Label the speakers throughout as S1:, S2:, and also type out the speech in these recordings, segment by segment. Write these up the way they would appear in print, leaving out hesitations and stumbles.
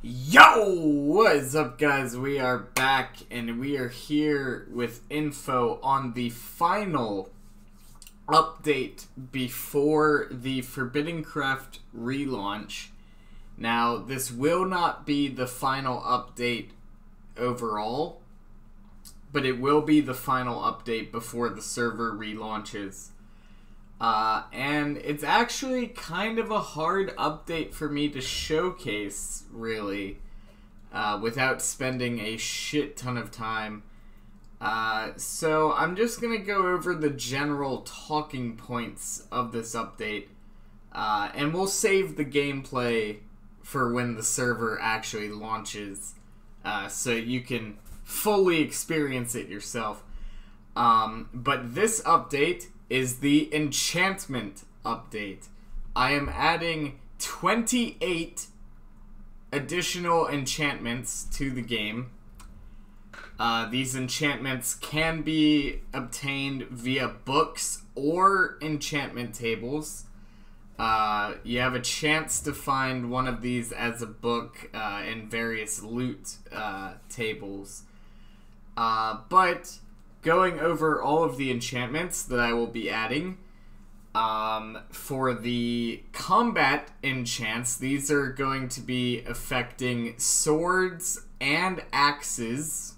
S1: Yo! What is up, guys? We are back, and we are here with info on the final update before the forbiddencraft relaunch. Now, this will not be the final update overall, but it will be the final update before the server relaunches. And it's actually kind of a hard update for me to showcase, really, without spending a shit ton of time. So I'm just gonna go over the general talking points of this update, and we'll save the gameplay for when the server actually launches, so you can fully experience it yourself. But this update is the enchantment update. I am adding 28 additional enchantments to the game. These enchantments can be obtained via books or enchantment tables. You have a chance to find one of these as a book in various loot tables. But going over all of the enchantments that I will be adding, for the combat enchants, these are going to be affecting swords and axes.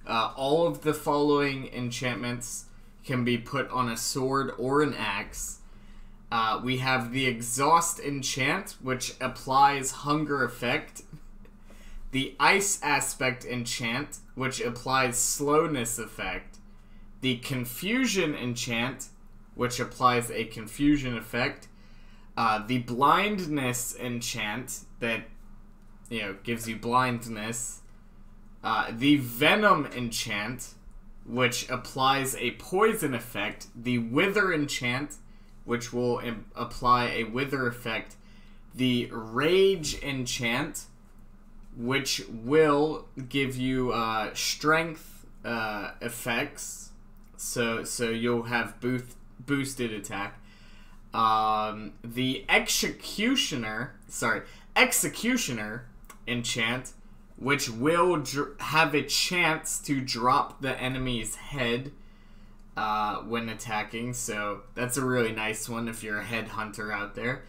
S1: All of the following enchantments can be put on a sword or an axe. We have the exhaust enchant, which applies hunger effect. The ice aspect enchant, which applies slowness effect. The confusion enchant, which applies a confusion effect. The blindness enchant that, gives you blindness. The venom enchant, which applies a poison effect. The wither enchant, which will apply a wither effect. The rage enchant, which will give you strength effects. So you'll have boosted attack. The executioner enchant, which will have a chance to drop the enemy's head when attacking. So that's a really nice one if you're a headhunter out there.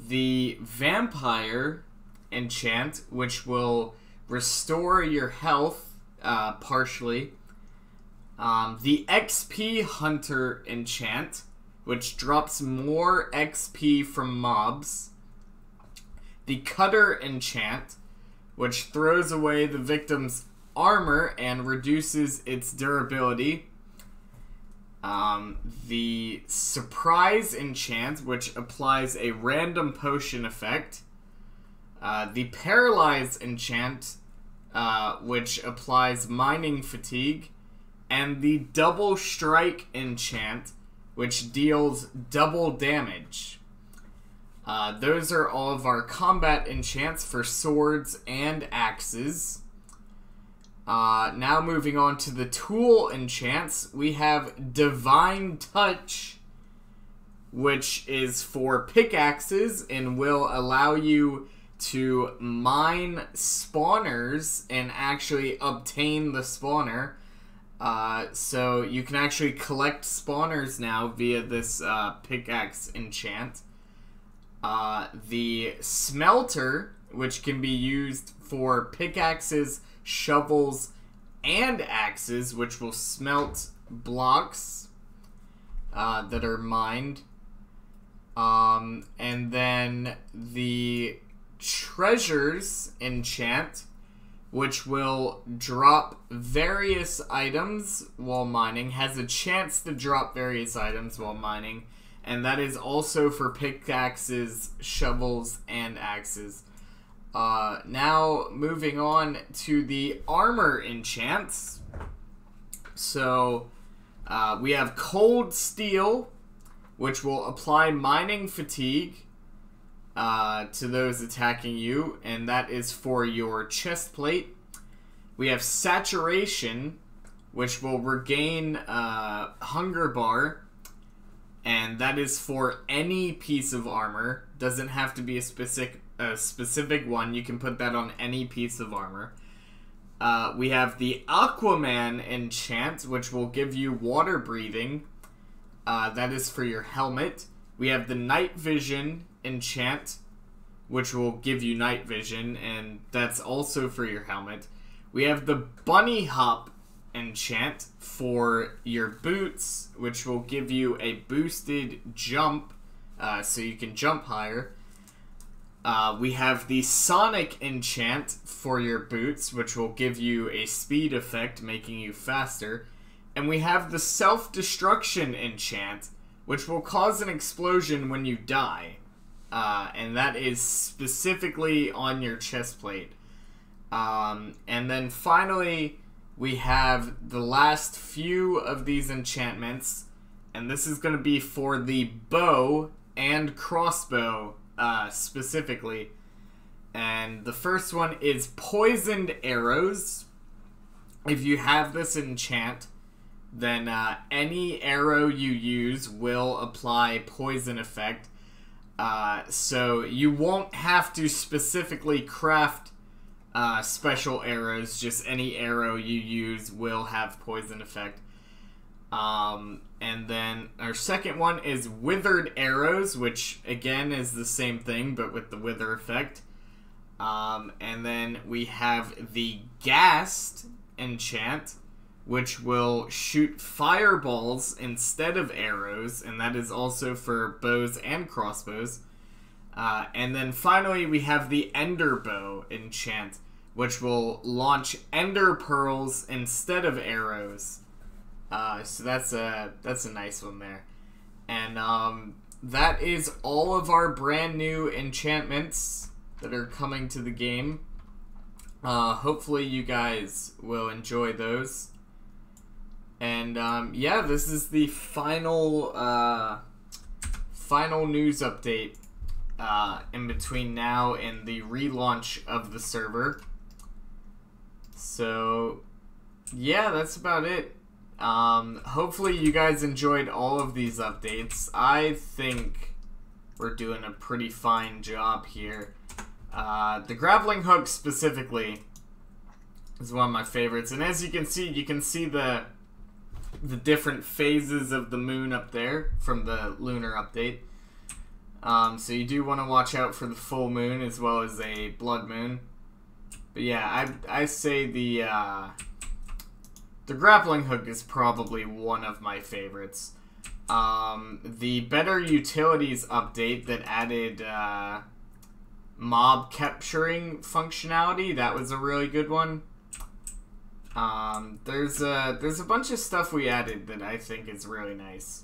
S1: The vampire enchant, which will restore your health partially. The XP hunter enchant, which drops more XP from mobs. The cutter enchant, which throws away the victim's armor and reduces its durability. The surprise enchant, which applies a random potion effect. The paralyze enchant, which applies mining fatigue. And the double strike enchant, which deals double damage. Those are all of our combat enchants for swords and axes. Now moving on to the tool enchants, we have Divine Touch, which is for pickaxes and will allow you to mine spawners and actually obtain the spawner. So you can actually collect spawners now via this pickaxe enchant. The smelter, which can be used for pickaxes, shovels, and axes, which will smelt blocks that are mined. And then the treasures enchant, which will drop various items while mining, has a chance to drop various items while mining, and that is also for pickaxes, shovels, and axes. Now, moving on to the armor enchants. So, we have Cold Steel, which will apply mining fatigue to those attacking you, and that is for your chest plate. We have Saturation, which will regain Hunger Bar, and that is for any piece of armor. Doesn't have to be a specific a specific one. You can put that on any piece of armor. We have the Aquaman enchant, which will give you water breathing. That is for your helmet. We have the Night Vision enchant, which will give you night vision, and that's also for your helmet. We have the Bunny Hop enchant for your boots, which will give you a boosted jump, so you can jump higher. We have the Sonic enchant for your boots, which will give you a speed effect, making you faster. And we have the Self-Destruction enchant, which will cause an explosion when you die. And that is specifically on your chest plate. And then finally, we have the last few of these enchantments, and this is going to be for the bow and crossbow specifically. And the first one is Poisoned Arrows. If you have this enchant, then any arrow you use will apply poison effect. So you won't have to specifically craft special arrows, just any arrow you use will have poison effect. And then our second one is Withered Arrows, which again is the same thing but with the wither effect. And then we have the Gassed enchant, which will shoot fireballs instead of arrows, and that is also for bows and crossbows. And then finally we have the Ender Bow enchant, which will launch ender pearls instead of arrows. So that's a nice one there. And that is all of our brand new enchantments that are coming to the game. Hopefully you guys will enjoy those. And yeah, this is the final news update in between now and the relaunch of the server. So yeah, that's about it. Hopefully you guys enjoyed all of these updates. I think we're doing a pretty fine job here. The grappling hook specifically is one of my favorites, and as you can see the different phases of the moon up there from the lunar update. So you do want to watch out for the full moon as well as a blood moon. But yeah, I say the grappling hook is probably one of my favorites. The Better Utilities update that added mob capturing functionality, that was a really good one. There's a bunch of stuff we added that I think is really nice.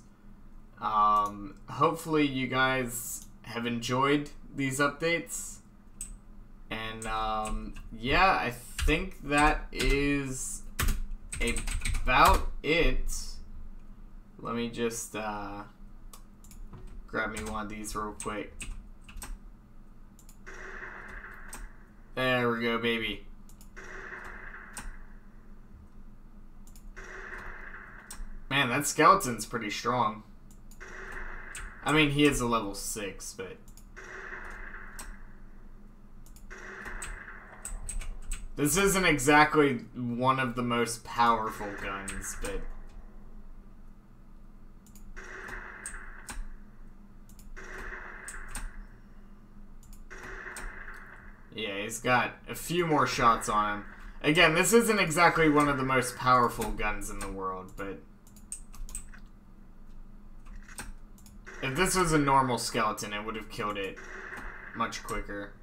S1: Hopefully you guys have enjoyed these updates. And yeah, I think that is about it. Let me just grab me one of these real quick. There we go, baby. Man, that skeleton's pretty strong. I mean, he is a level 6, but... this isn't exactly one of the most powerful guns, but... yeah, he's got a few more shots on him. Again, this isn't exactly one of the most powerful guns in the world, but... if this was a normal skeleton, it would have killed it much quicker.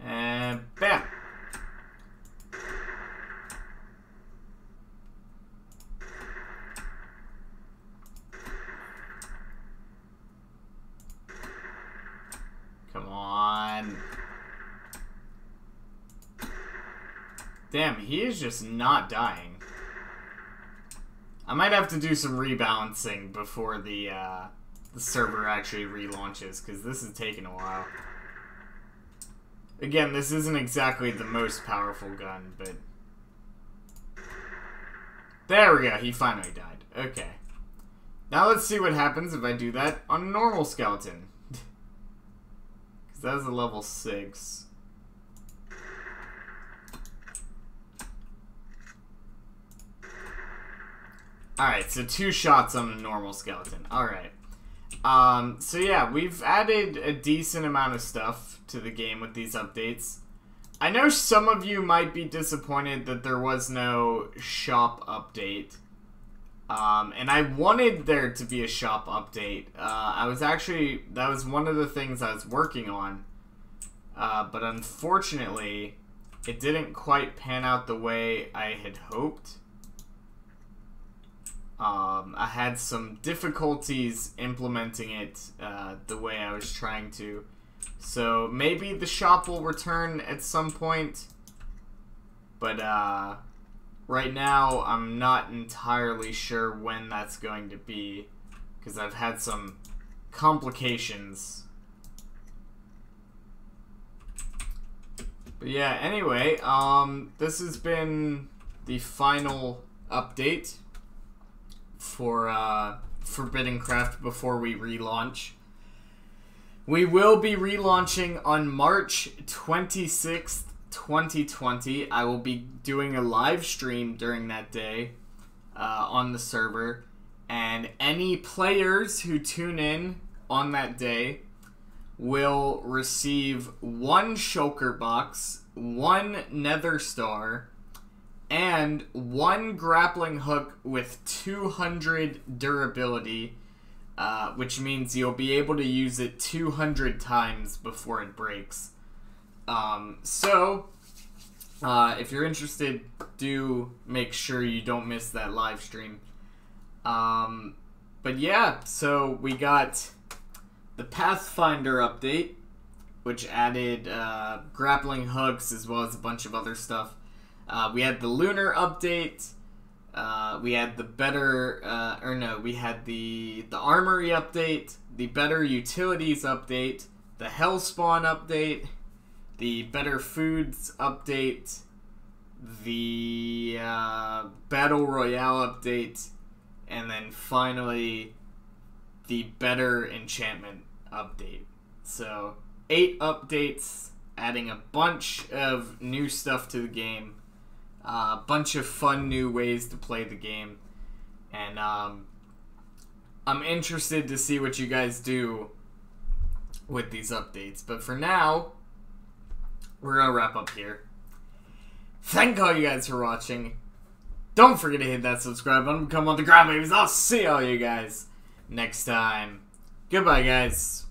S1: And bam! Come on. Damn, he is just not dying. I might have to do some rebalancing before the server actually relaunches, because this is taking a while. Again, this isn't exactly the most powerful gun, but... There we go. He finally died. Okay. Now let's see what happens if I do that on a normal skeleton. Because that was a level 6. Alright, so 2 shots on a normal skeleton. Alright. So yeah, we've added a decent amount of stuff to the game with these updates. I know some of you might be disappointed that there was no shop update. And I wanted there to be a shop update. That was one of the things I was working on. But unfortunately, it didn't quite pan out the way I had hoped. I had some difficulties implementing it the way I was trying to. So maybe the shop will return at some point. But right now I'm not entirely sure when that's going to be. Because I've had some complications. But yeah, anyway, this has been the final update for forbiddencraft before we relaunch. We will be relaunching on March 26th, 2020. I will be doing a live stream during that day on the server. And any players who tune in on that day will receive 1 shulker box, 1 nether star, and 1 grappling hook with 200 durability, which means you'll be able to use it 200 times before it breaks. So, if you're interested, do make sure you don't miss that live stream. But yeah, so we got the Pathfinder update, which added grappling hooks as well as a bunch of other stuff. We had the Lunar update. We had the we had the Armory update, the Better Utilities update, the Hellspawn update, the Better Foods update, the Battle Royale update, and then finally the Better Enchantment update. So 8 updates, adding a bunch of new stuff to the game. A bunch of fun new ways to play the game. And I'm interested to see what you guys do with these updates. But for now, we're going to wrap up here. Thank all you guys for watching. Don't forget to hit that subscribe button. Become one of the Ground Babies. I'll see all you guys next time. Goodbye, guys.